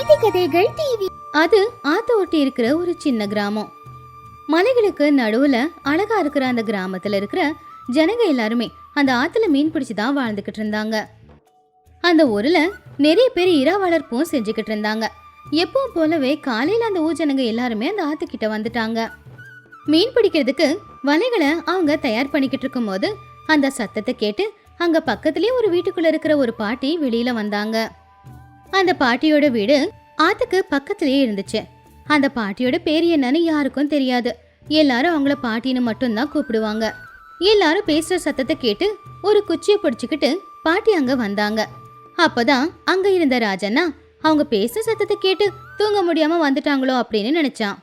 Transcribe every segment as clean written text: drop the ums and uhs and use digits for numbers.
நீதி கதைகள் டிவி. அது ஆத்த ஒட்டி இருக்கிற ஒரு சின்ன கிராமம். மலைகளுக்கு நடுவுல அழகா இருக்கிற அந்த கிராமத்துல இருக்கிற ஜனங்க எல்லாருமே அந்த ஆத்துல மீன் பிடிச்சுதான் வாழ்ந்துகிட்டு இருந்தாங்க. அந்த ஊர்ல நிறைய பேர் இரா வளர்ப்பும் செஞ்சுக்கிட்டு இருந்தாங்க. எப்பவும் போலவே காலையில அந்த ஊர் ஜனங்க எல்லாருமே அந்த ஆத்துக்கிட்ட வந்துட்டாங்க. மீன் பிடிக்கிறதுக்கு வலைகளை அவங்க தயார் பண்ணிக்கிட்டு இருக்கும் போது அந்த சத்தத்தை கேட்டு அங்க பக்கத்துலயே ஒரு வீட்டுக்குள்ள இருக்கிற ஒரு பாட்டி வெளியில வந்தாங்க. அந்த பாட்டியோட வீடு ஆத்துக்கு பக்கத்திலேயே இருந்துச்சு. அந்த பாட்டியோட பேர் என்னன்னு யாருக்கும் தெரியாது. எல்லாரும் அவங்கள பாட்டின்னு மட்டும்தான் கூப்பிடுவாங்க. எல்லாரும் பேசுற சத்தத்தை கேட்டு ஒரு குச்சியை பிடிச்சுக்கிட்டு பாட்டி அங்க வந்தாங்க. அப்பதான் அங்க இருந்த ராஜண்ணா அவங்க பேசுற சத்தத்தை கேட்டு தூங்க முடியாம வந்துட்டாங்களோ அப்படின்னு நினைச்சான்.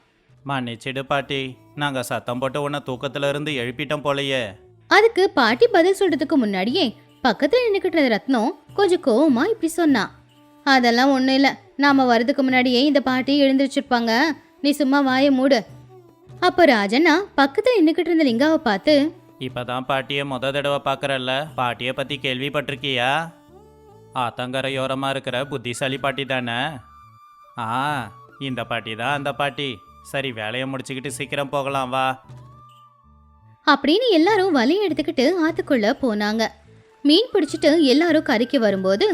மன்னிச்சிடு பாட்டி, நாங்க சத்தம் போட்டு உன்னை தூக்கத்துல இருந்து எழுப்பிட்டோம் போலயே. அதுக்கு பாட்டி பதில் சொல்றதுக்கு முன்னாடியே பக்கத்துல நின்னுக்கிட்டு இருந்த ரத்னம் கொஞ்சம் கோவமா இப்படி சொன்னா. அதெல்லாம் ஒண்ணும் இல்ல, நாம வரதுக்கு முன்னாடியே இந்த பாட்டி எழுந்திருச்சிருப்பாங்க, நீ சும்மா வாயை மூடு. அப்ப ராஜண்ணா பக்கத்துல நின்னுக்கிட்டு இருந்த லிங்காவை பார்த்து, இப்பதான் பாட்டியை தடவை பாக்குறல்ல, பாட்டியை பத்தி கேள்விப்பட்டிருக்கியா? ஆத்தங்கரையோரமா இருக்கிற புத்திசாலி பாட்டி தானே? இந்த பாட்டி தான் அந்த பாட்டி. சரி, வேலையை முடிச்சுக்கிட்டு சீக்கிரம் போகலாம் வா அப்படின்னு எல்லாரும் வலையை எடுத்துக்கிட்டு ஆத்துக்குள்ள போனாங்க. மீன் பிடிச்சிட்டு எல்லாரும் கரைக்கு வரும்போது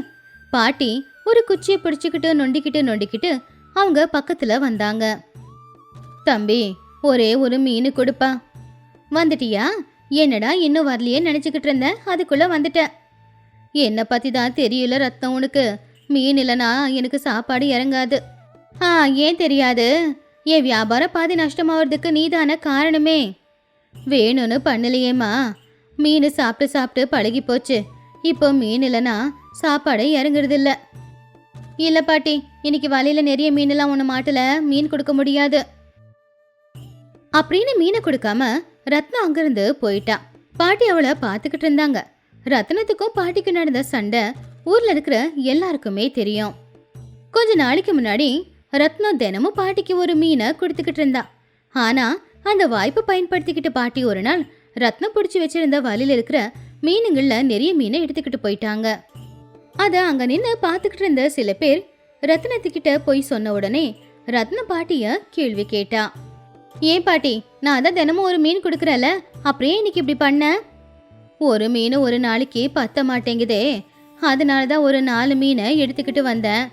பாட்டி ஒரு குச்சியை பிடிச்சுக்கிட்டு நொண்டிக்கிட்டு அவங்க பக்கத்துல வந்தாங்க. தம்பி, ஒரே ஒரு மீன் கொடுப்பா. வந்துட்டியா? என்னடா இன்னும் வரலையே நினைச்சுக்கிட்டு இருந்தேன், அதுக்குள்ள வந்துட்ட. என்னை பத்தி தான் தெரியல ரத்தம் உனக்கு. மீன் இல்லைனா எனக்கு சாப்பாடு இறங்காது. ஏன் தெரியாது? என் வியாபாரம் பாதி நஷ்டமாவதுக்கு நீதான காரணமே. வேணும்னு பண்ணலையேம்மா. மீன் சாப்பிட்டு சாப்பிட்டு பழகி போச்சு. இப்போ மீன் இல்லைனா சாப்பாடு இறங்குறது இல்ல. இல்ல பாட்டி, இன்னைக்கு வலையில நிறைய மீனெல்லாம் ஒன்று மாட்டல, மீன் கொடுக்க முடியாது அப்படின்னு மீனை கொடுக்காம ரத்னம் அங்கிருந்து போயிட்டா. பாட்டி அவளை பார்த்துக்கிட்டு இருந்தாங்க. ரத்னத்துக்கும் பாட்டிக்கு நடந்த சண்டை ஊர்ல இருக்கிற எல்லாருக்குமே தெரியும். கொஞ்ச நாளைக்கு முன்னாடி ரத்னம் தினமும் பாட்டிக்கு ஒரு மீனை கொடுத்துக்கிட்டு இருந்தா. ஆனா அந்த வாய்ப்பை பயன்படுத்திக்கிட்டு பாட்டி ஒரு நாள் ரத்னம் பிடிச்சி வச்சிருந்த வலையில இருக்கிற மீனுங்கள்ல நிறைய மீனை எடுத்துக்கிட்டு போயிட்டாங்க. அத அங்க நின்று பார்த்துக்கிட்டு இருந்த சில பேர் ரத்னத்துக்கிட்ட போய் சொன்ன உடனே ரத்ன பாட்டிய கேள்வி கேட்டா. ஏன் பாட்டி, நான் தான் தினமும் ஒரு மீன் கொடுக்கறல, அப்படியே இன்னைக்கு இப்படி பண்ண? ஒரு மீன் ஒரு நாளைக்கு பத்த மாட்டேங்குதே, அதனாலதான் ஒரு 4 மீனை எடுத்துக்கிட்டு வந்தேன்.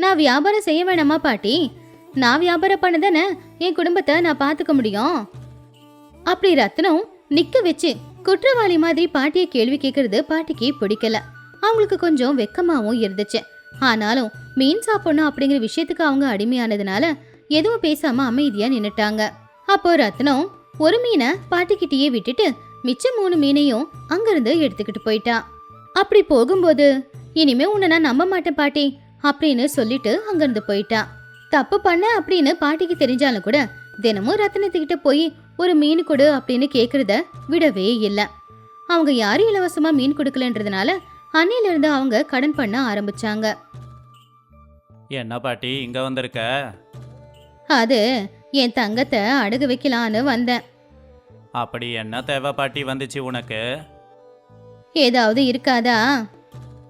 நான் வியாபாரம் செய்ய வேணாமா பாட்டி? நான் வியாபாரம் பண்ணதானே என் குடும்பத்தை நான் பார்த்துக்க முடியும். அப்படி ரத்னம் நிக்க வச்சு குற்றவாளி மாதிரி பாட்டிய கேள்வி கேட்கறது பாட்டிக்கு பிடிக்கல. அவங்களுக்கு கொஞ்சம் வெக்கமாவும் இருந்துச்சு. ஆனாலும் மீன் சாப்பிடணும் அப்படிங்கிற விஷயத்துக்கு அவங்க அடிமையானதுனால எதுவும் பேசாம அமைதியா நின்னுட்டாங்க. அப்போ ரத்னம் ஒரு மீனை பாட்டிக்கிட்டயே விட்டுட்டு மிச்சம் 3 மீனையும் அங்கிருந்து எடுத்துக்கிட்டு போயிட்டா. அப்படி போகும்போது, இனிமே உன்னை நான் நம்ப மாட்டேன் பாட்டி அப்படின்னு சொல்லிட்டு அங்கிருந்து போயிட்டா. தப்பு பண்ண அப்படின்னு பாட்டிக்கு தெரிஞ்சாலும் கூட தினமும் ரத்னத்துக்கிட்ட போய் ஒரு மீன் கொடு அப்படின்னு கேக்குறத விடவே இல்லை. அவங்க யாரும் இலவசமா மீன் கொடுக்கலன்றதுனால அன்னையில இருந்து அவங்க கடன் பண்ண ஆரம்பிச்சாங்க. என்ன பாட்டி இங்க வந்திருக்க? அது என் தங்கத்தை அடகு வைக்கலான்னு வந்தேன். அப்படி என்ன தேவை பாட்டி வந்துச்சு உனக்கு? ஏதாவது இருக்காதா?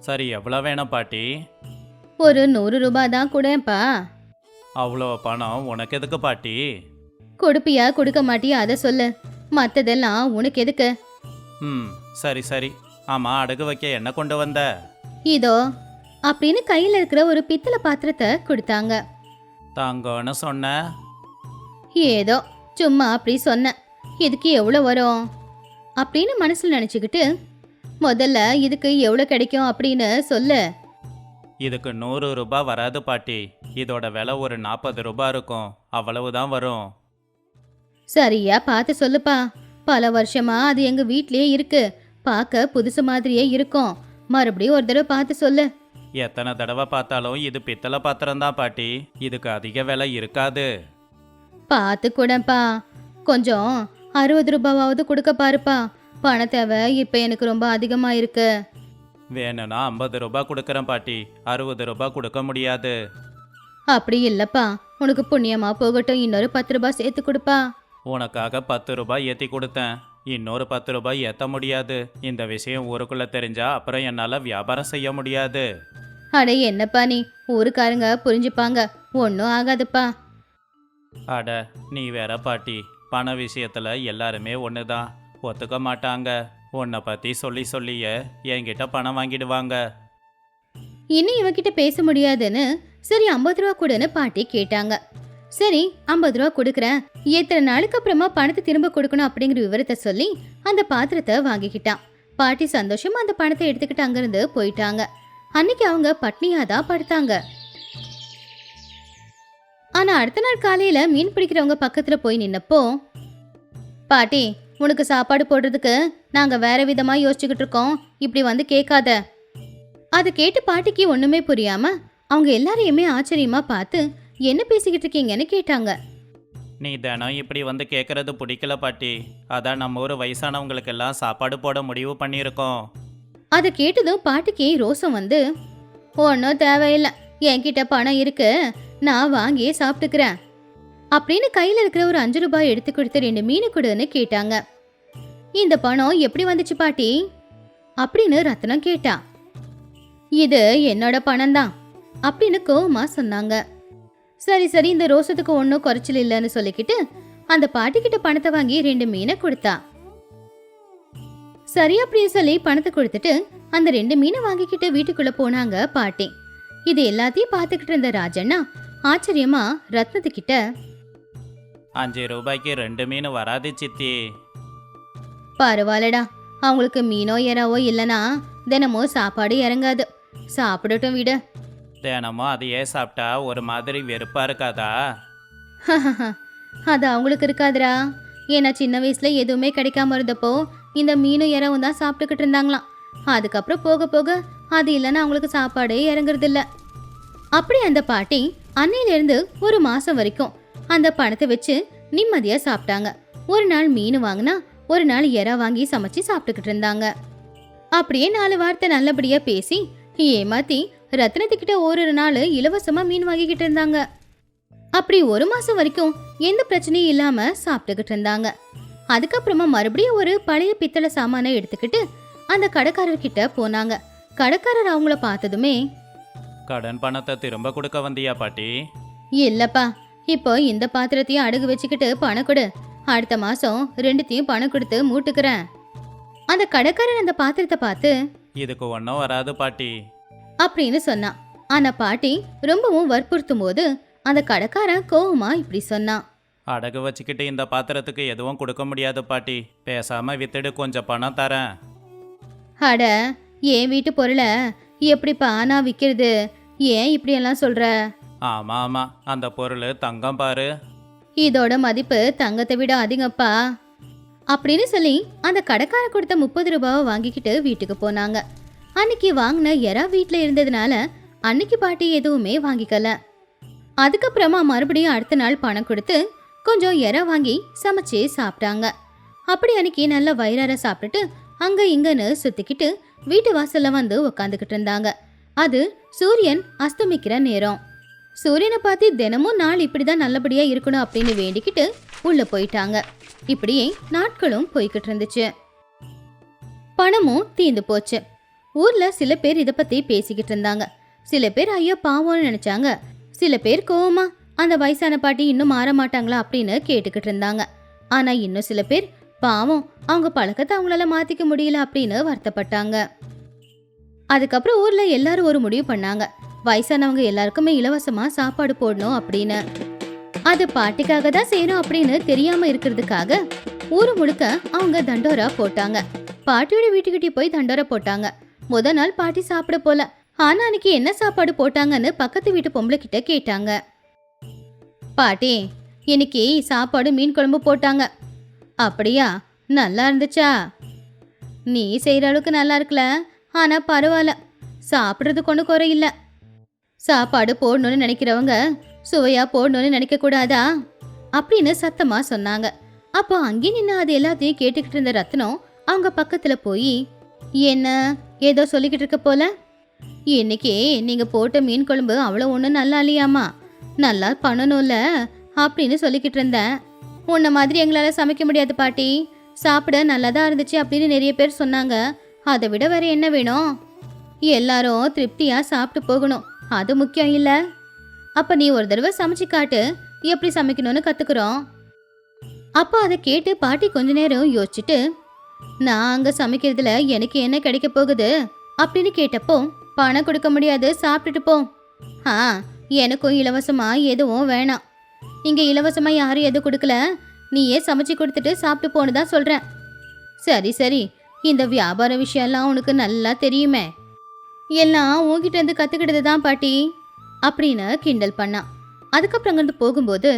சரி, எவ்வளவு வேணும் பாட்டி? ஒரு 100 ரூபாய் தான் கூடப்பா. அவ்வளோ பணம் உனக்கு எதுக்கு பாட்டி? கொடுப்பியா கொடுக்க மாட்டியா அதை சொல்லு, மத்ததெல்லாம் உனக்கு எதுக்கு? சரி சரி. ஆமா, அடகு வைக்க என்ன கொண்டு வந்த? இதோ அப்படின்னு கையில இருக்கிற ஒரு பித்தளை பாத்திரத்தை கொடுத்தாங்க. தாங்கன்னு சொன்ன? ஏதோ சும்மா அப்படி சொன்ன. இதுக்கு எவ்வளோ வரும் அப்படின்னு மனசுல நினைச்சுக்கிட்டு, முதல்ல இதுக்கு எவ்வளோ கிடைக்கும் அப்படின்னு சொல்லு. இதுக்கு 100 ரூபாய் வராது பாட்டி. இதோட விலை ஒரு 40 ரூபாய் இருக்கும், அவ்வளவுதான் வரும். சரியா பார்த்து சொல்லுப்பா. பல வருஷமா அது எங்க வீட்லயே இருக்கு, பார்க்க புதுசு மாதிரியே இருக்கும். மறுபடியும் ஒரு தடவை பார்த்து சொல்லு. எத்தனை தடவை பார்த்தாலும் இது பித்தளை பாத்திரம் தான் பாட்டி, இதுக்கு அதிக விலை இருக்காது. பார்த்து கூடப்பா, கொஞ்சம் 60 ரூபாவது கொடுக்க பாருப்பா. பண தேவை இப்ப எனக்கு ரொம்ப அதிகமா இருக்கு. வேணும்னா 50 ரூபாய் கொடுக்கறேன் பாட்டி, 60 ரூபாய் கொடுக்க முடியாது. அப்படி இல்லப்பா, உனக்கு புண்ணியமா போகட்டும், இன்னொரு 10 ரூபாய் சேர்த்து கொடுப்பா. உனக்காக 10 ரூபாய் ஏற்றி கொடுத்தேன், இன்னொரு 10 ரூபாய் ஏற்ற முடியாது. இந்த விஷயம் ஊருக்குள்ள தெரிஞ்சா அப்புறம் என்னால் வியாபாரம் செய்ய முடியாது. அட என்னப்பா நீ, ஊருக்காரங்க புரிஞ்சுப்பாங்க, ஒன்றும் ஆகாதுப்பா. அட நீ வேற பாட்டி, பண விஷயத்தில் எல்லாருமே ஒன்று தான், ஒத்துக்க மாட்டாங்க. உன்னை பற்றி சொல்லி சொல்லியே என்கிட்ட பணம் வாங்கிடுவாங்க. இன்னும் இவகிட்ட பேச முடியாதுன்னு சரி 50 ரூபா கொடுன்னு பாட்டி கேட்டாங்க. சரி 50 ரூபா கொடுக்குறேன், எத்தனை நாளுக்கு அப்புறமா பணத்தை திரும்ப கொடுக்கணும் அப்படிங்கிற விவரத்தை சொல்லி அந்த பாத்திரத்தை வாங்கிக்கிட்டான். பாட்டி சந்தோஷமா அந்த பணத்தை எடுத்துக்கிட்டு அங்கிருந்து போயிட்டாங்க. அன்னைக்கு அவங்க பட்னியா தான் படுத்தாங்க. ஆனா அடுத்த நாள் காலையில மீன் பிடிக்கிறவங்க பக்கத்துல போய் நின்னப்போ, பாட்டி உனக்கு சாப்பாடு போடுறதுக்கு நாங்க வேற விதமா யோசிச்சுக்கிட்டு இருக்கோம், இப்படி வந்து கேட்காத. அதை கேட்டு பாட்டிக்கு ஒண்ணுமே புரியாம அவங்க எல்லாரையுமே ஆச்சரியமா பார்த்து என்ன பேசிக்கிட்டு இருக்கீங்கன்னு கேட்டாங்க. நீ தினம் இப்படி வந்து கேட்குறது பிடிக்கல பாட்டி, அதான் நம்ம ஊர் வயசானவங்களுக்கெல்லாம் சாப்பாடு போட முடிவு பண்ணியிருக்கோம். அதை கேட்டதும் பாட்டிக்கு ரோசம் வந்து, ஒன்றும் தேவையில்லை, என்கிட்ட பணம் இருக்கு, நான் வாங்கியே சாப்பிட்டுக்கிறேன் அப்படின்னு கையில் இருக்கிற ஒரு 5 ரூபாய் எடுத்து கொடுத்து 2 மீன் கொடுன்னு கேட்டாங்க. இந்த பணம் எப்படி வந்துச்சு பாட்டி அப்படின்னு ரத்னம் கேட்டா. இது என்னோட பணம் தான் அப்படின்னு கோவமா சொன்னாங்க. சரி சரி, இந்த ரோசத்துக்கு ஒன்றும் குறைச்சல் இல்லைன்னு சொல்லிக்கிட்டு அந்த பாட்டிக்கிட்ட பணத்தை வாங்கி 2 மீனை கொடுத்தா. சரி அப்படின்னு சொல்லி பணத்தை கொடுத்துட்டு அந்த 2 மீனை வாங்கிக்கிட்டு வீட்டுக்குள்ள போனாங்க பாட்டி. இது எல்லாத்தையும் பார்த்துக்கிட்டு இருந்த ராஜண்ணா ஆச்சரியமா ரத்னத்துக்கிட்ட, 5 ரூபாய்க்கு 2 மீன் வராது சித்தி. பரவாயில்லடா, அவங்களுக்கு மீனோ எறாவோ இல்லைனா தினமும் சாப்பாடு இறங்காது, சாப்பிடட்டும் விடு. தினமும் அதையே சாப்பிட்டா ஒரு மாதிரி வெறுப்பா இருக்காதா? அது அவங்களுக்கு இருக்காதுடா, ஏன்னா சின்ன வயசுல எதுவுமே கிடைக்காம இருந்தப்போ இந்த மீனும் இறவும் தான் சாப்பிட்டுக்கிட்டு இருந்தாங்களாம். அதுக்கப்புறம் போக போக அது இல்லைன்னா அவங்களுக்கு சாப்பாடே இறங்குறது இல்ல. அப்படி அந்த பாட்டி அன்னையிலிருந்து ஒரு மாசம் வரைக்கும் அந்த பணத்தை வச்சு நிம்மதியா சாப்பிட்டாங்க. ஒரு நாள் மீன் வாங்கினா ஒரு நாள் இறா வாங்கி சமைச்சு சாப்பிட்டுக்கிட்டு இருந்தாங்க. அப்படியே 4 வார்த்தை நல்லபடியா பேசி ஏமாத்தி ரத்னத்துக்கிட்ட ஒரு நாள் இலவசமா மீன் வாங்கிக்கிட்டு இருந்தாங்க. அப்படி ஒரு மாசம் வரைக்கும் எந்த பிரச்சனையும் இல்லாம சாப்பிட்டுக்கிட்டு இருந்தாங்க. அதுக்கப்புறமா மறுபடியும் ஒரு பழைய பித்தளை சாமானை எடுத்துக்கிட்டு அந்த கடைக்காரர்கிட்ட போனாங்க. கடைக்காரர் அவங்கள பார்த்ததுமே, கடன் பணத்தை திரும்ப கொடுக்க வந்தியா பாட்டி? இல்லப்பா, இப்போ இந்த பாத்திரத்தையும் அடகு வச்சுக்கிட்டு பணம் கொடு, அடுத்த மாசம் 2த்தையும் பணம் கொடுத்து மூட்டுக்கிறேன். அந்த கடைக்காரர் அந்த பாத்திரத்தை பார்த்து, இதுக்கு ஒன்றும் வராது பாட்டி அப்படின்னு சொன்னான். ஆனா பாட்டி ரொம்பவும் வற்புறுத்தும் போது அந்த கடைக்காரன் கோவமா இப்படி சொன்னான், அடகு வச்சுக்கிட்டு இந்த பாத்திரத்துக்கு எதுவும் கொடுக்க முடியாது பாட்டி, பேசாம வித்துடு, கொஞ்சம் பணம் தரேன். அட என் வீட்டு பொருளை எப்படிப்பா நான் விற்கிறது, ஏன் இப்படியெல்லாம் சொல்ற? ஆமா ஆமா, அந்த பொருள் தங்கம் பாரு, இதோட மதிப்பு தங்கத்தை விட அதிகப்பா அப்படின்னு சொல்லி அந்த கடைக்கார கொடுத்த 30 ரூபாவை வாங்கிக்கிட்டு வீட்டுக்கு போனாங்க. அன்னைக்கு வாங்கின எறா வீட்டில் இருந்ததுனால அன்னைக்கு பாட்டி எதுவுமே வாங்கிக்கல. அதுக்கப்புறமா மறுபடியும் அடுத்த நாள் பணம் கொடுத்து கொஞ்சம் எறா வாங்கி சமைச்சு சாப்பிட்டாங்க. அப்படி அன்னைக்கு நல்லா வயிறார சாப்பிட்டுட்டு அங்க இங்கன்னு சுத்திக்கிட்டு வீட்டு வாசல்ல வந்து உக்காந்துக்கிட்டு இருந்தாங்க. அது சூரியன் அஸ்தமிக்கிற நேரம். சூரியனை பார்த்து தினமும் நாள் இப்படிதான் நல்லபடியா இருக்கணும் அப்படின்னு வேண்டிக்கிட்டு உள்ள போயிட்டாங்க. இப்படியே நாட்களும் போய்கிட்டு இருந்துச்சு. பணமும் தீந்து போச்சு. ஊர்ல சில பேர் இதை பத்தி பேசிக்கிட்டு இருந்தாங்க. சில பேர் ஐயோ பாவம்னு நினைச்சாங்க. சில பேர் கோவமா அந்த வயசான பாட்டி இன்னும் மாற மாட்டாங்களா அப்படின்னு கேட்டுக்கிட்டு இருந்தாங்க. ஆனா இன்னும் சில பேர் பாவம் அவங்க பழக்கத்தை அவங்களால மாத்திக்க முடியல அப்படின்னு வருத்தப்பட்டாங்க. அதுக்கப்புறம் ஊர்ல எல்லாரும் ஒரு முடிவு பண்ணாங்க, வயசானவங்க எல்லாருக்குமே இலவசமா சாப்பாடு போடணும் அப்படின்னு. அது பாட்டிக்காக தான் செய்யணும் அப்படின்னு தெரியாம இருக்கிறதுக்காக ஊரு முழுக்க அவங்க தண்டோரா போட்டாங்க. பாட்டியோட வீட்டுக்கிட்டே போய் தண்டோரா போட்டாங்க. முத நாள் பாட்டி சாப்பிட போல. ஆனா அன்னைக்கு என்ன சாப்பாடு போட்டாங்கன்னு பக்கத்து வீட்டு பொம்பளை கிட்ட கேட்டாங்க. பாட்டி இன்னைக்கு சாப்பாடு மீன் குழம்பு போட்டாங்க. அப்படியா, நல்லா இருந்துச்சா? நீ செய்யற அளவுக்கு நல்லா இருக்கல, ஆனா பரவாயில்ல, சாப்பிட்றது கொண்டு குறை இல்ல. சாப்பாடு போடணும்னு நினைக்கிறவங்க சுவையா போடணும்னு நினைக்க கூடாதா அப்படின்னு சத்தமா சொன்னாங்க. அப்போ அங்கே நின்று அது எல்லாத்தையும் கேட்டுக்கிட்டு இருந்த ரத்னம் அவங்க பக்கத்துல போய், என்ன ஏதோ சொல்லிக்கிட்டு இருக்க போல, இன்னைக்கு நீங்க போட்ட மீன் குழம்பு அவ்வளோ ஒன்றும் நல்லா இல்லையாமா, நல்லா பண்ணணும்ல அப்படின்னு சொல்லிக்கிட்டு இருந்தேன். உன்ன மாதிரி எங்களால் சமைக்க முடியாது பாட்டி, சாப்பிட நல்லதா இருந்துச்சு அப்படின்னு நிறைய பேர் சொன்னாங்க. அதை விட வேற என்ன வேணும்? எல்லாரும் திருப்தியா சாப்பிட்டு போகணும், அது முக்கியம் இல்ல? அப்ப நீ ஒரு தடவை சமைச்சு காட்டு, எப்படி சமைக்கணும்னு கத்துக்கிறோம். அப்ப அதை கேட்டு பாட்டி கொஞ்ச நேரம் யோசிச்சுட்டு, நான் அங்க சமைக்கிறதுல எனக்கு என்ன கிடைக்க போகுது அப்படின்னு கேட்டப்போ, பணம் கொடுக்க முடியாது, சாப்பிட்டுட்டு போ. ஆ, எனக்கும் இலவசமா எதுவும் வேணாம். இங்க இலவசமா யாரும் எதுவும் கொடுக்கல, நீயே சமைச்சு கொடுத்துட்டு சாப்பிட்டு போன்னு தான் சொல்றேன். சரி சரி, இந்த வியாபார விஷயம்லாம் உனக்கு நல்லா தெரியுமே, எல்லாம் உன்கிட்ட இருந்து கத்துக்கிட்டது தான் பாட்டி அப்படின்னு கிண்டல் பண்ணான். அதுக்கப்புறம் அங்கிருந்து போகும்போது,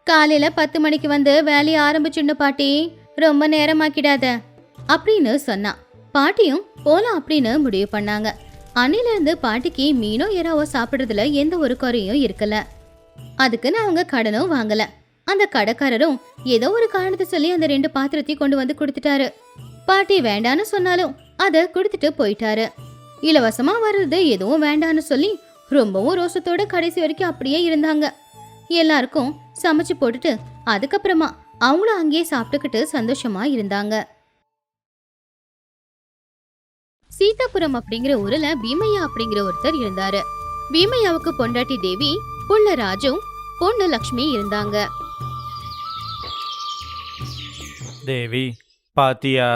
காலையில 10 மணிக்கு வந்து வேலையை ஆரம்பிச்சுடணும் பாட்டி, ரொம்ப நேரமாக்கிடாத அப்படின்னு சொன்னான். பாட்டியும் போலாம் அப்படின்னு முடிவு பண்ணாங்க. அன்னில இருந்து பாட்டிக்கு மீனோ எறாவோ சாப்பிடுறதுல எந்த ஒரு குறையும் இருக்கல. அதுக்குன்னு அவங்க கடனும் வாங்கல. அந்த கடைக்காரரும் ஏதோ ஒரு காரணத்தை சொல்லி அந்த 2 பாத்திரத்தையும் கொண்டு வந்து கொடுத்துட்டாரு. பாட்டி வேண்டான்னு சொன்னாலும் அதை கொடுத்துட்டு போயிட்டாரு. இலவசமா வர்றது எதுவும் வேண்டான்னு சொல்லி ரொம்பவும் ரோசத்தோட கடைசி வரைக்கும் அப்படியே இருந்தாங்க. எல்லாருக்கும் சமைச்சு போட்டுட்டு அதுக்கப்புறமா அவங்களும் அங்கேயே சாப்பிட்டுக்கிட்டு சந்தோஷமா இருந்தாங்க. சீதாபுரம் அப்படிங்கிற ஊர்ல பீமையா அப்படிங்கிற ஒருத்தர் இருந்தாரு. பீமையாவுக்கு பொண்டாட்டி தேவி, புள்ள ராஜு, பொண்ணு லக்ஷ்மி இருந்தாங்க. தேவி, பாத்தியா,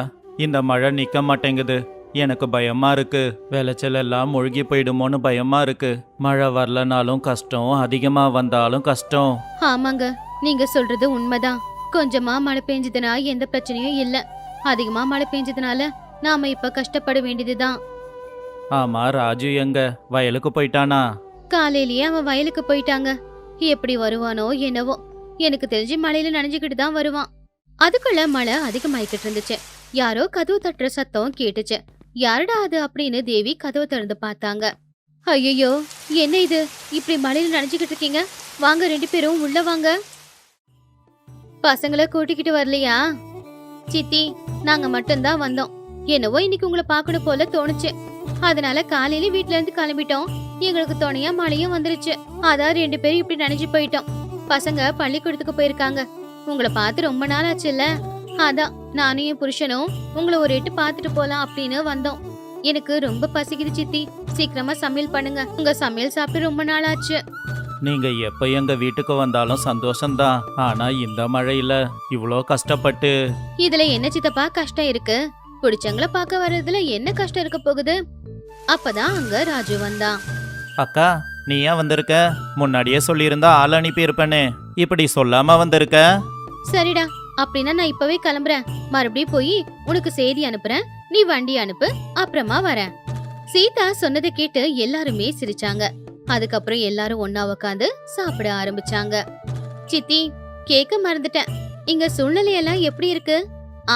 இந்த மழை நிக்க மாட்டேங்குது. எனக்கு பயமா இருக்கு. விளைச்சல் எல்லாம் மூழ்கி போயிடுமோன்னு பயமா இருக்கு. மழை வரலனாலும் கஷ்டம், அதிகமா வந்தாலும் கஷ்டம். ஆமாங்க, நீங்க சொல்றது உண்மைதான். கொஞ்சமா மழை பெஞ்சதுனா எந்த பிரச்சனையும் இல்ல, அதிகமா மழை பெஞ்சதுனால நாம இப்ப கஷ்டப்பட வேண்டியதுதான். ஆமா, ராஜு எங்க? வயலுக்கு போயிட்டானா? காலையிலேயே அவன் வயலுக்கு போயிட்டாங்க. எப்படி வருவானோ என்னவோ, எனக்கு தெரிஞ்சு மழையில நனைஞ்சுக்கிட்டு தான் வருவான். அதுக்குள்ள மழை அதிகமாயிக்கிட்டு இருந்துச்சு. யாரோ கதவு தட்டுற சத்தம் கேட்டுச்சு. யாரடா அது அப்படின்னு தேவி கதவை திறந்து பார்த்தாங்க. ஐயோ, என்ன இது, இப்படி மழையில நனைஞ்சுக்கிட்டு இருக்கீங்க? வாங்க, 2 பேரும் உள்ள வாங்க. பசங்களை கூட்டிக்கிட்டு வரலையா? சித்தி, நாங்க மட்டும்தான் வந்தோம். என்னவோ இன்னைக்கு உங்களை பார்க்கணும் போல தோணுச்சு, அதனால காலையில வீட்ல இருந்து கிளம்பிட்டோம். எங்களுக்கு துணையா மழையும் வந்துருச்சு, அதான் 2 பேரும் இப்படி நனைஞ்சு போயிட்டோம். பசங்க பள்ளிக்கூடத்துக்கு போயிருக்காங்க. உங்களை பார்த்து ரொம்ப நாள் ஆச்சுல்ல, அதான் நானும் என் புருஷனும் உங்களை ஒரு எட்டு பார்த்துட்டு போலாம் அப்படின்னு வந்தோம். எனக்கு ரொம்ப பசிக்குது சித்தி, சீக்கிரமா சமையல் பண்ணுங்க. உங்க சமையல் சாப்பிட்டு ரொம்ப நாள் ஆச்சு. நீங்க எப்ப எங்க வீட்டுக்கு வந்தாலும் சந்தோஷம்தான். ஆனா இந்த மழையில இவ்வளோ கஷ்டப்பட்டு. இதுல என்ன சித்தப்பா கஷ்டம் இருக்கு? பிடிச்சவங்கள பார்க்க வர்றதுல என்ன கஷ்டம் இருக்க போகுது? அப்பதான் அங்க ராஜு வந்தான். அக்கா, நீ ஏன் வந்திருக்க? முன்னாடியே சொல்லியிருந்தா ஆள் அனுப்பி இருப்பேனே, இப்படி சொல்லாம வந்திருக்க? சரிடா, அப்படின்னா நான் இப்பவே கிளம்புறேன். மறுபடியும் போய் உனக்கு செய்தி அனுப்புறேன், நீ வண்டி அனுப்பு, அப்புறமா வரேன். சீதா சொன்னதை கேட்டு எல்லாருமே சிரிச்சாங்க. அதுக்கப்புறம் எல்லாரும் ஒன்னா உட்காந்து சாப்பிட ஆரம்பிச்சாங்க. சித்தி, கேக்க மறந்துட்டேன், இங்க சூழ்நிலையெல்லாம் எப்படி இருக்கு?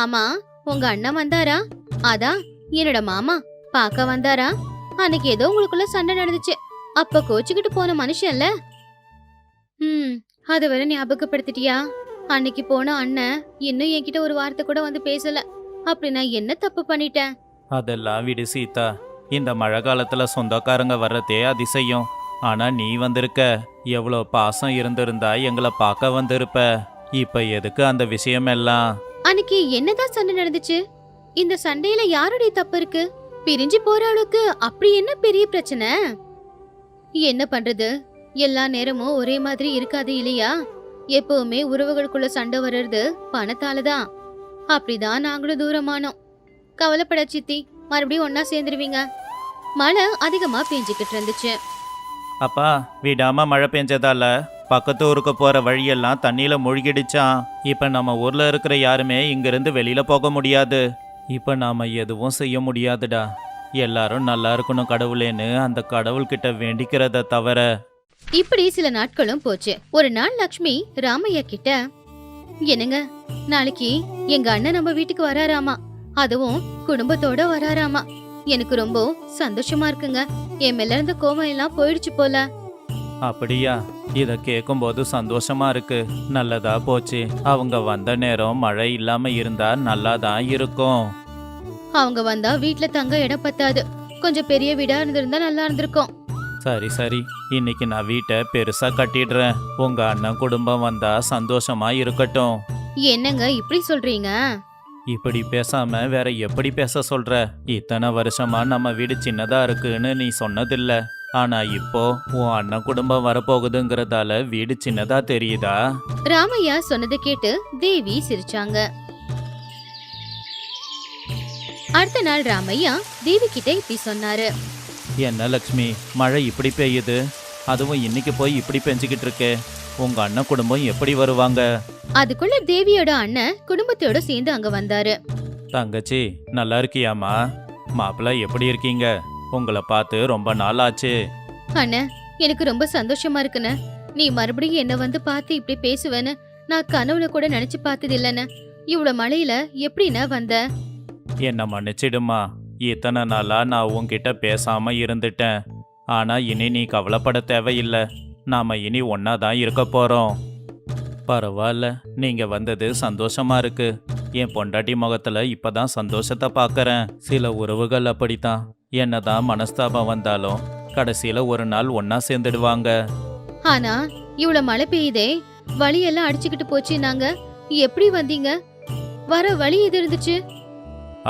ஆமா, உங்க அண்ணன் வந்தாரா? அதான் என்னோட மாமா பாக்க வந்தாரா? அன்னைக்கு ஏதோ உங்களுக்குள்ள சண்டை நடந்துச்சு, அப்ப கோச்சுக்கிட்டு போன மனுஷன்ல. அது வரை ஞாபகப்படுத்திட்டியா? அன்னைக்கு போன அண்ணன் இன்னும் என்கிட்ட ஒரு வார்த்தை கூட வந்து பேசல. அப்படி நான் என்ன தப்பு பண்ணிட்டேன்? அதெல்லாம் விடு சீதா, இந்த மழை காலத்துல சொந்தக்காரங்க வர்றதே அதிசயம். ஆனா நீ வந்திருக்க, எவ்வளோ பாசம் இருந்திருந்தா எங்களை பார்க்க வந்திருப்ப. இப்ப எதுக்கு அந்த விஷயம் எல்லாம்? அன்னைக்கு என்னதான் சண்டை நடந்துச்சு? இந்த சண்டையில யாருடைய தப்பு இருக்கு? பிரிஞ்சு போற அளவுக்கு அப்படி என்ன பெரிய பிரச்சனை? என்ன பண்றது, எல்லா நேரமும் ஒரே மாதிரி இருக்காது இல்லையா? எப்பவுமே உறவுகளுக்குள்ள சண்டை வர்றது பணத்தாலதான். அப்படிதான் நாங்களும் தூரமானோம். கவலைப்பட சித்தி, மறுபடியும் ஒன்னா சேர்ந்துருவீங்க. மழை அதிகமா பெஞ்சுக்கிட்டு இருந்துச்சு. அப்பா, விடாம மழை பெஞ்சதால பக்கத்து ஊருக்கு போற வழியெல்லாம் தண்ணியில மூழ்கிடுச்சான். இப்ப நம்ம ஊர்ல இருக்கிற யாருமே இங்கிருந்து வெளியில போக முடியாது. இப்ப நாம எதுவும் செய்ய முடியாதுடா. எல்லாரும் நல்லா இருக்கணும் கடவுளேன்னு அந்த கடவுள்கிட்ட வேண்டிக்கிறத தவிர. இப்படி சில நாட்களும் போச்சு. ஒரு நாள் லக்ஷ்மி ராமையா கிட்ட, என்னங்க, நாளைக்கு எங்க அண்ணன் நம்ம வீட்டுக்கு வராராமா, அதுவும் குடும்பத்தோட வராராமா. எனக்கு ரொம்ப சந்தோஷமா இருக்குங்க. என் மேல இருந்த கோவம் எல்லாம் போயிடுச்சு போல. அப்படியா? இத கேட்கும்போது சந்தோஷமா இருக்கு. நல்லதா போச்சு. அவங்க வந்த நேரம் மழை இல்லாம இருந்தா நல்லாதான் இருக்கும். அவங்க வந்தா வீட்ல தங்க இடம் பத்தாது, கொஞ்சம் பெரிய வீடா இருந்திருந்தா நல்லா இருந்திருக்கும். சரி சரி, இன்னைக்கு நான் வீட்டை பெருசா கட்டிடுறேன். உங்க அண்ணன் குடும்பம் வந்தா சந்தோஷமா இருக்கட்டும். என்னங்க இப்படி சொல்றீங்க? இப்படி பேசாம வேற எப்படி பேச சொல்ற? இத்தனை வருஷமா நம்ம வீடு சின்னதா இருக்குன்னு நீ சொன்னதில்ல. ஆனா இப்போ உன் அண்ணன் குடும்பம் வரப்போகுதுங்கிறதால வீடு சின்னதா தெரியுதா? ராமையா சொன்னதை கேட்டு தேவி சிரிச்சாங்க. அடுத்த நாள் ராமையா தேவி கிட்ட இப்படி சொன்னாரு. என்ன லக்ஷ்மி, மழை இப்படி பெய்யுது, அதுவும் இன்னைக்கு போய் இப்படி பெஞ்சுக்கிட்டு இருக்கே. உங்க அண்ணன் குடும்பம் எப்படி வருவாங்க? அதுக்குள்ள தேவியோட அண்ணன் குடும்பத்தோட சேர்ந்து அங்க வந்தாரு. தங்கச்சி, நல்லா இருக்கியாமா? மாப்பிள்ள எப்படி இருக்கீங்க? உங்களை பார்த்து ரொம்ப நாள் ஆச்சு. அண்ணன், எனக்கு ரொம்ப சந்தோஷமா இருக்குண்ணே. நீ மறுபடியும் என்ன வந்து பார்த்து இப்படி பேசுவேன்னு நான் கனவுல கூட நினைச்சு பார்த்தது இல்லைன்னு. இவ்வளவு மழையில எப்படின்னா வந்த? என்ன மன்னிச்சிடுமா, இத்தனை நாளா நான் உன்கிட்ட பேசாம இருந்துட்டேன். ஆனா இனி நீ கவலைப்பட தேவையில்லை. நாம இனி ஒன்னா தான் இருக்க போறோம். பரவாயில்ல, நீங்க வந்தது சந்தோஷமா இருக்கு. என் பொண்டாட்டி முகத்துல இப்பதான் சந்தோஷத்தை பார்க்கறேன். சில உறவுகள் அப்படித்தான், என்னதான் மனஸ்தாபம் வந்தாலும் கடைசியில ஒரு நாள் ஒன்னா சேர்ந்துடுவாங்க. ஆனா இவ்வளவு மழை பெய்யுதே, வழியெல்லாம் அடிச்சுக்கிட்டு போச்சு. நாங்க எப்படி வந்தீங்க? வர வழி எது இருந்துச்சு?